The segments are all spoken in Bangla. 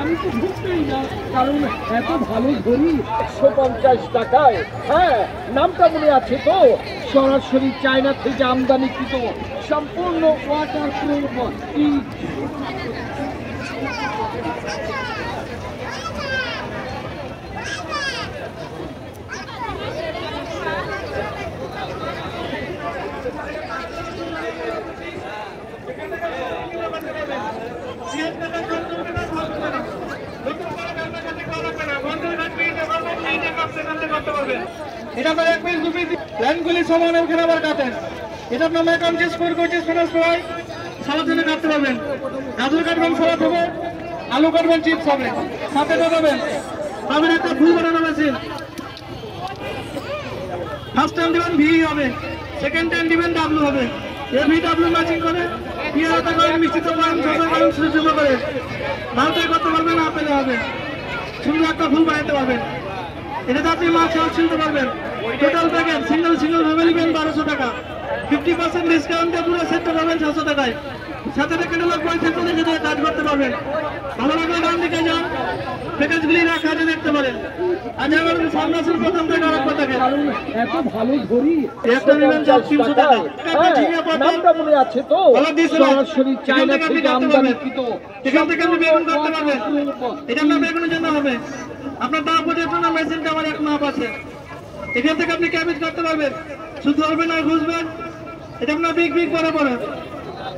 আমি তো বুঝতেই না, কারণ এত ভালো ঘড়ি 150 টাকায়। হ্যাঁ, নামটা মনে আছে তো, সরাসরি চায়না থেকে আমদানিকৃত, সম্পূর্ণ ওয়াটার প্রুফ। এটা আপনার 1 পিস 2 পিস লাইনগুলি সমান ওখানে আবার কাটেন। এটা আপনার মেকআপ চেস ফোর কোচেস ফিনাস ফ্রাই সালাদ জন্য কাটতে পারবেন। গাজর কাটবেন, সালাদ হবে, আলু কাটবেন, চিপস হবে, সাথে পাবেন পাবেন একটা ফুল বানানো মেশিন। ফার্স্ট টাইম দিবেন ভি হবে, সেকেন্ড টাইম দিবেন ডাব্লু হবে। এ ভি ডাব্লু ম্যাচিং করে পিয়ারাটা করেন, মিষ্টিতে করেন, ছোটো করেন, ছোটো করে ভারতে করতে পারবেন, আপেলে হবে, সুন্দর একটা ফুল বানাতে পারবেন। এটাতে আপনি মাছ ছিলতে পারবেন। টোটাল প্যাকেট সিঙ্গেল ভাবে নেবেন 1200 টাকা, 50% ডিসকাউন্টে পুরো সেটটা পাবেন 600 টাকায়। সাথে ক্যাটালগ বই থেকে দেখে কাজ করতে পারবেন। ভালো লাগলে ডান দিকে যান, প্যাকেজগুলি রাখা আছে দেখতে পারেন। আজ আমার সামনে আসুন, প্রথম থেকে আরেক কথাকে এত ভালো ঘড়ি একটা নেবেন 300 টাকা। নামটা মনে আছে তো, সরাসরি চায়না থেকে আমদানিকৃত। এখান থেকে আপনি বেগুন করতে পারবেন। এটা আপনার বেগুনের জন্য হবে। আপনার দাম বোঝার জন্য মেশিনটা আমার এক মাপ আছে। এখান থেকে আপনি ক্যাবেজ করতে পারবেন, শুধু ধরবেন আর ঘুষবেন। এটা আপনার বিগ বড় বড়,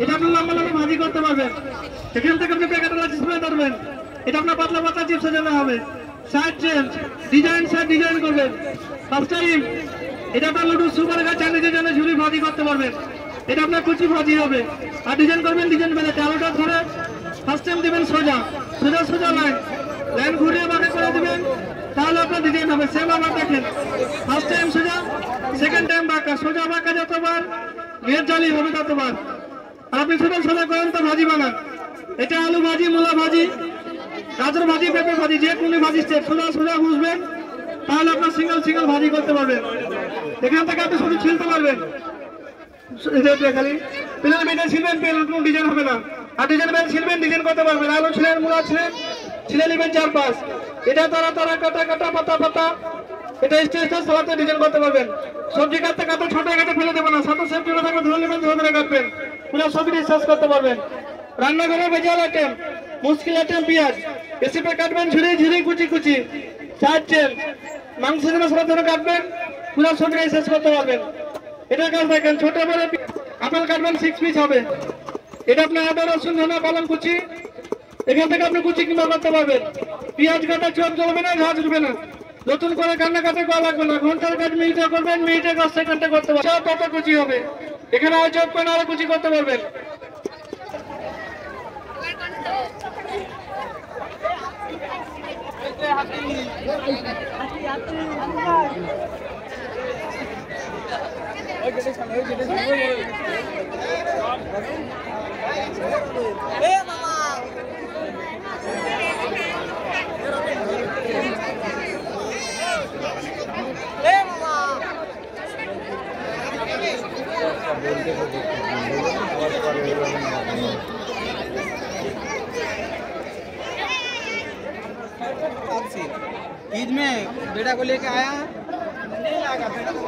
এটা আপনার লম্বা ভাজি করতে পারবেন। এখান থেকে আপনি প্যাকেটওয়ালা চিপস ধরবেন। এটা আপনার পাতলা চিপসের জন্য হবে। সাইড চেঞ্জ ডিজাইন করবেন। ফার্স্ট টাইম এটা আপনার লুডু সুপার গাছ চাইনিজের জন্য ঝুড়ি ভাজি করতে পারবেন। এটা আপনার কুচি ভাজি হবে। আর ডিজাইন করবেন, ডিজাইন বেড়ে আলুটা ধরে ফার্স্ট টাইম দেবেন সোজা লাইন ঘুরিয়ে বাঁকা করে দেবেন, তাহলে আপনার ডিজাইন হবে। সেম আবার দেখেন, ফার্স্ট টাইম সোজা, সেকেন্ড টাইম বাঁকা। সোজা বাঁকা যতবার মেয়ের জালি হবে ততবার। আর আপনি সোজা করেন তো ভাজি বানান। এটা আলু ভাজি, মূলা ভাজি, গাজর ভাজি, পেঁপে ভাজি, যে কোনো ভাজি স্টেপ সোজা বুঝবেন, তাহলে আপনার সিঙ্গেল ভাজি করতে পারবেন। এখান থেকে আপনি শুধু ছিলতে পারবেন। খালি প্লেন বেটে ছিলবেন, কোনো ডিজাইন হবে না। আর ডিজাইন বেল ছিলবেন, ডিজাইন করতে পারবেন। আলু ছিলেন, মূলা ছিলেন, ছিলে নেবেন 4-5। এটা তারা কাটা পাতা, এটা স্টেজ সালাতে ডিজাইন করতে পারবেন। সবজি কাটতে ছোট কাটে ফেলে দেবেন না, সাথে সেফটি থাকবে, ধরে নেবেন, ধরে কাটবেন, পুরো সবজি শেষ করতে পারবেন। রান্নাঘরে ভেজাল আইটেম, মুশকিল আইটেম পেঁয়াজ রেসিপি কাটবেন, ঝুড়ি কুচি সাইড চেন, মাংস সালাদ ধরে কাটবেন, পুরো সবজি শেষ করতে পারবেন। এটা কাজ দেখেন, ছোট বড় আপেল কাটবেন 6 পিস হবে। এটা আপনার আদা রসুন ধনে পালং কুচি, এখান থেকে আপনি কুচি কিংবা করতে পারবেন। পেঁয়াজ কাটা চপ জ্বলবে না, ঝাঁজ উঠবে না। নতুন করে কাটে করা লাগবে না, ঘন্টার কাজ মিনিটে করবেন, মিনিটে 10 সেকেন্ডে করতে পারবেন। সব কত কুচি হবে, এখানে আর চপ করে আরো কুচি করতে পারবেন। ईद में बेटा को लेके आया नहीं आएगा बेटा को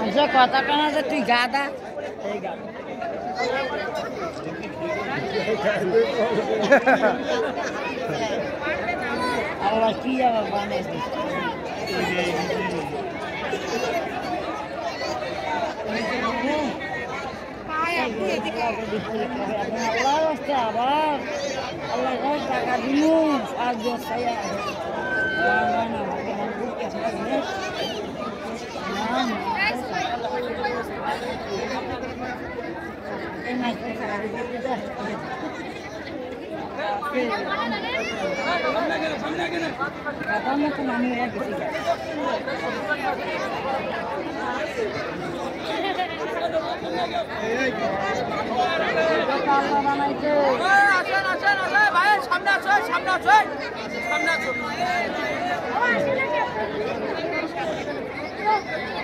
আচ্ছা কথা কানা যে তুই গাদা এই গাদা আল্লাহ কি আবার বানাইছে আল্লাহ রাস্তা আবার আল্লাহ টাকা দিনু সাহায্য চাইয়া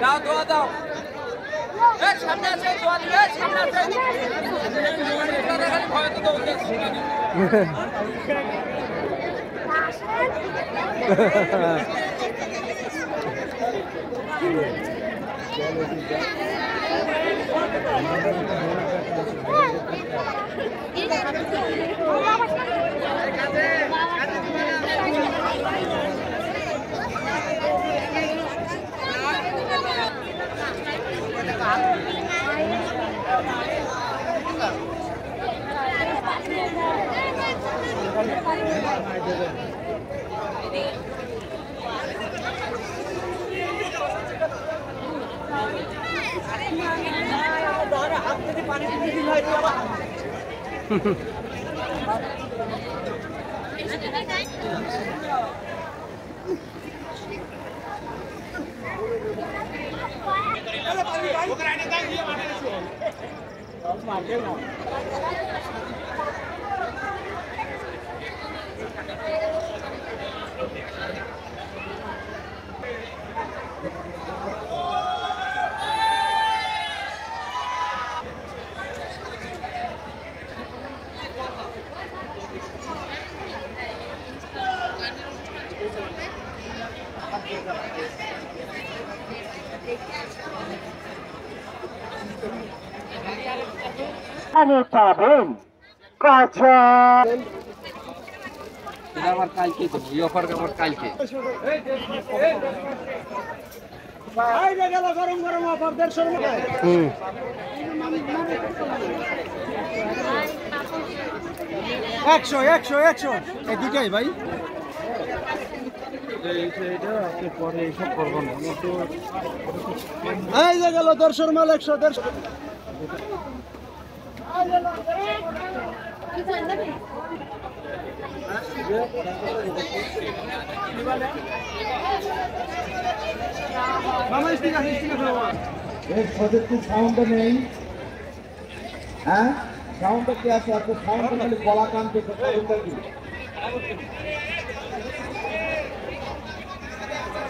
দাও দোয়া দাও সামনে আছে দোয়া দিবে সামনে আছে ভয় তো পাবেন কাঁচা আমার কালকে তো অফার আমার কালকে গরম গরম অফার 150 টাকা একশো একশো একশো এই দুটাই ভাই এই যে গেল 150 মাল 100 150 মামা স্টিক আছে এর প্রজেক্টে সাউন্ড নেই হ্যাঁ সাউন্ড কি আছে আপনি সাউন্ড খালি গলা কানতে সাউন্ডটা কি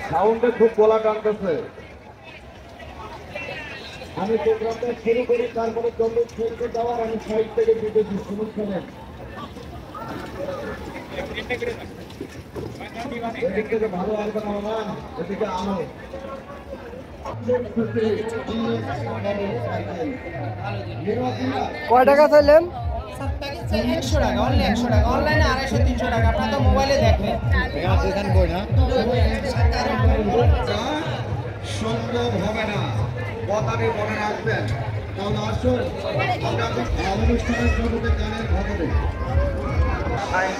সাউন্ডে খুব গলা কানতেছে আমি প্রোগ্রামটা শুরু করি তারপরে যত খেলতে যাওয়ার আমি সাইড থেকে দিতেছি শুনুন এদিক থেকে ভালো আসবে না মামা এদিকে আনো কয় টাকা চাইলেন 100 টাকা অনলি 100 টাকা অনলাইনে 250 300 টাকা আপনারা তো মোবাইলে দেখবেন এখানে বই না সম্ভব হবে না কথাটি মনে রাখবেন তাহলে আসুন আমরা অনুষ্ঠানের শুরুতে গানের ভাববে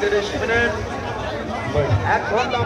30 মিনিট 1 ঘন্টা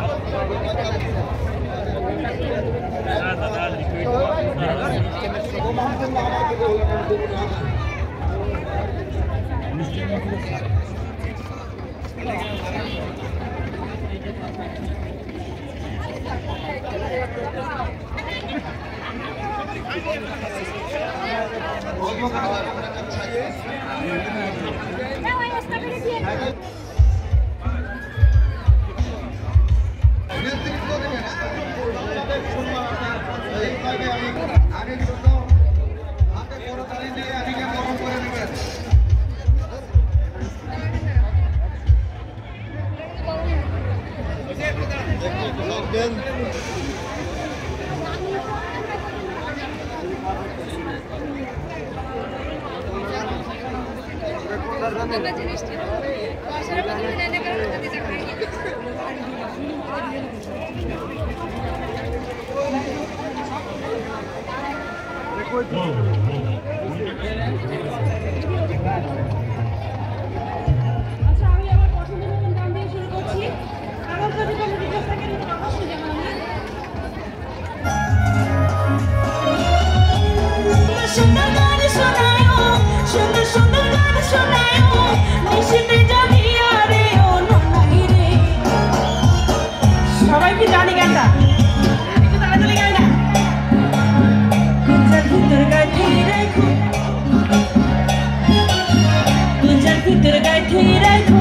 আচ্ছা আমি আমার পছন্দের মতন গান দিয়ে শুরু করছি। আমার যদি কোনো রিকোয়েস্ট থাকে অবশ্যই জানাবেন। সুন্দর গান শোনায়ো, সুন্দর সুন্দর গান শোনায়ো, নিশিতে যাবি আরে ও ননাই রে। সবাই কি জানি গানটা? একটু তাড়াতাড়ি গাই না। গুঞ্জার ভিতর গাইতে রাখো, গুঞ্জার ভিতর গাইতে রাখো।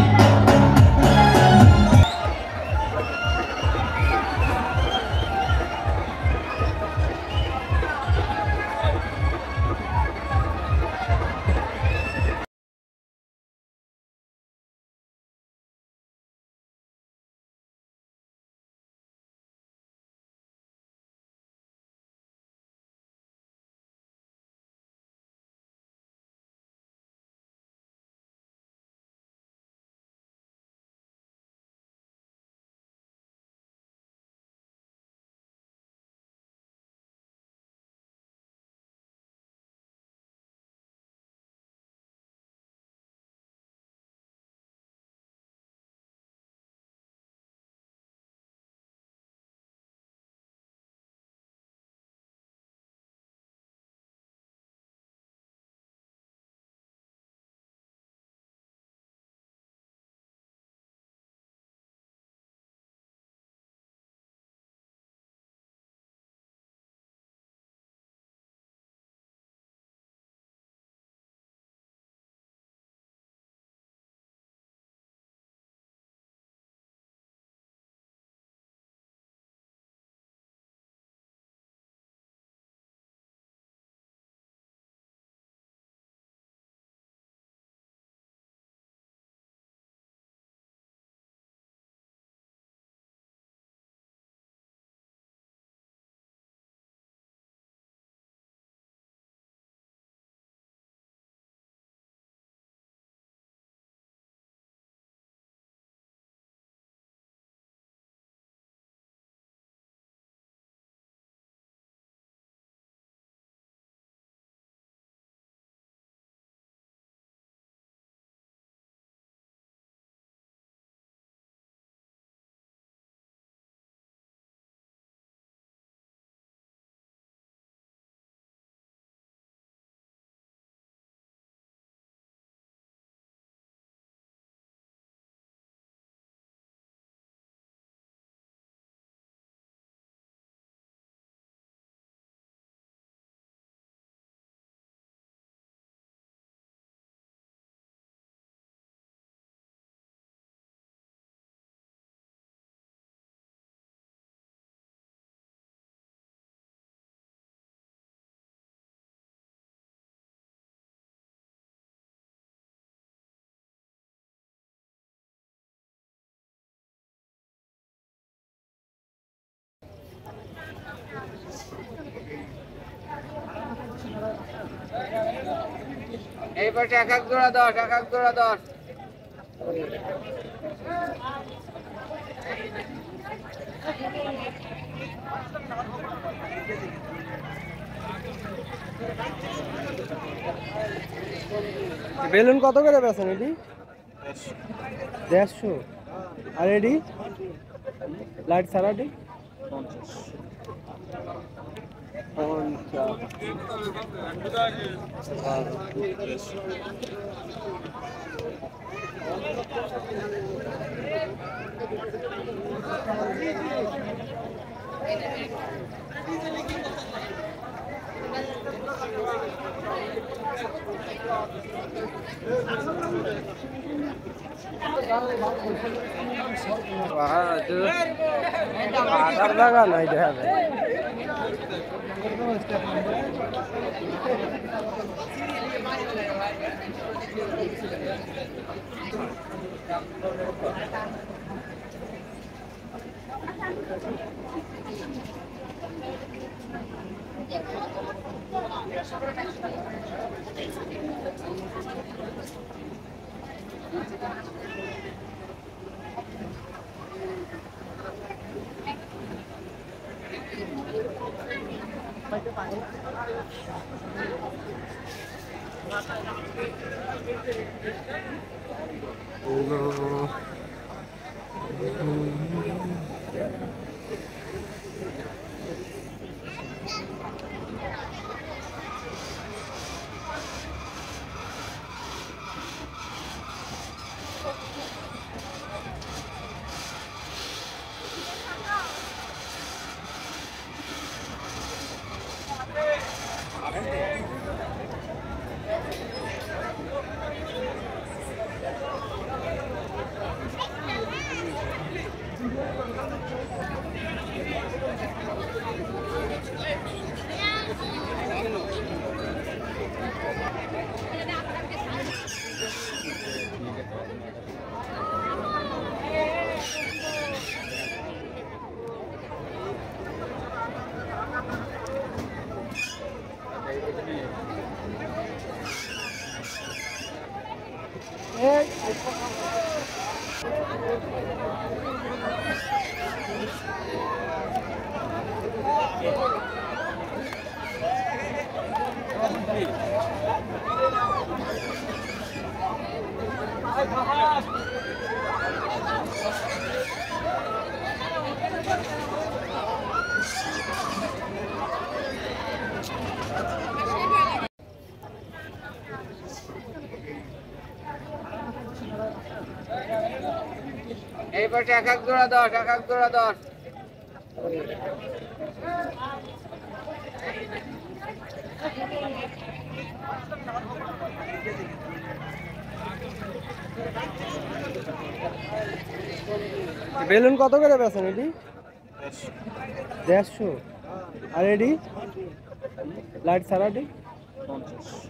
এই পাশে এক এক জোড়া 10, এক এক জোড়া 10। বেলুন কত করে বেচেন এটি? 150। আর এটি লাইট ছাড়াটি 50। লাগা নাই দেখা যায়। এই পাশে এক এক জোড়া 10, এক এক জোড়া 10। বেলুন কত করে বেচেন এটি? 150। আর এটি লাইট ছাড়াটি 50।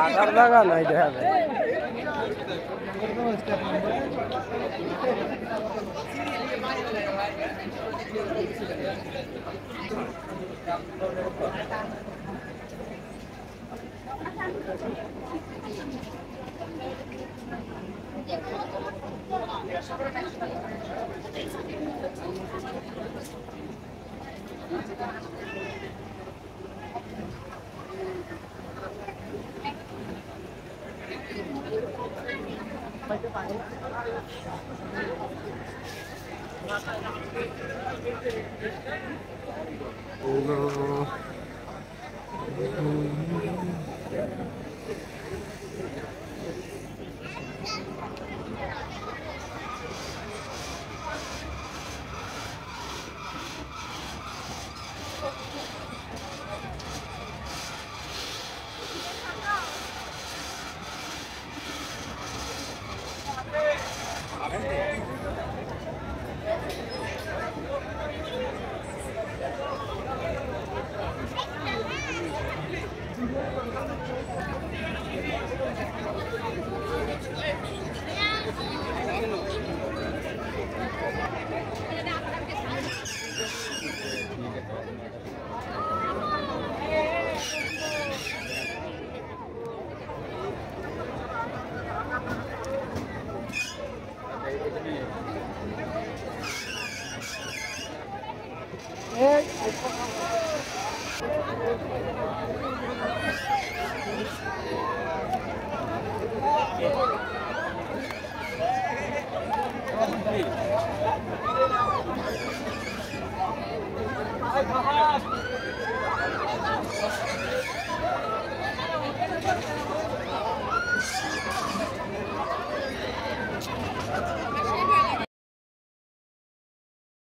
আধার লাগা নাই দেখা যায়।